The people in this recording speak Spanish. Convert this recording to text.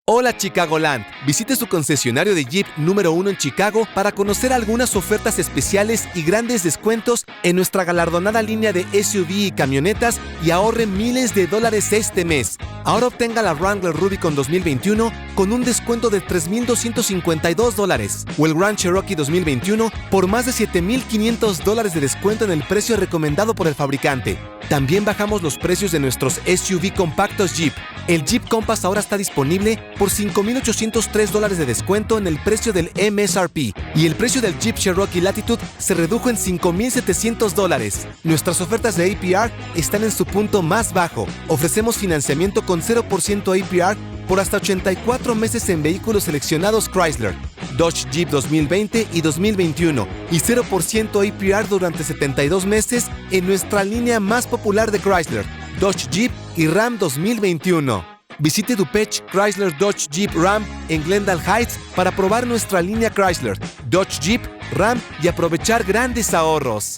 Hola Chicagoland, visite su concesionario de Jeep número 1 en Chicago para conocer algunas ofertas especiales y grandes descuentos en nuestra galardonada línea de SUV y camionetas y ahorre miles de dólares este mes. Ahora obtenga la Wrangler Rubicon 2021 con un descuento de $3,252 o el Grand Cherokee 2021 por más de $7,500 de descuento en el precio recomendado por el fabricante. También bajamos los precios de nuestros SUV compactos Jeep. El Jeep Compass ahora está disponible por $5,803 de descuento en el precio del MSRP y el precio del Jeep Cherokee Latitude se redujo en $5,700. Nuestras ofertas de APR están en su punto más bajo. Ofrecemos financiamiento con 0% APR por hasta 84 meses en vehículos seleccionados Chrysler, Dodge Jeep 2020 y 2021 y 0% APR durante 72 meses en nuestra línea más popular de Chrysler, Dodge Jeep y Ram 2021. Visite DuPage Chrysler Dodge Jeep Ram en Glendale Heights para probar nuestra línea Chrysler, Dodge Jeep, Ram y aprovechar grandes ahorros.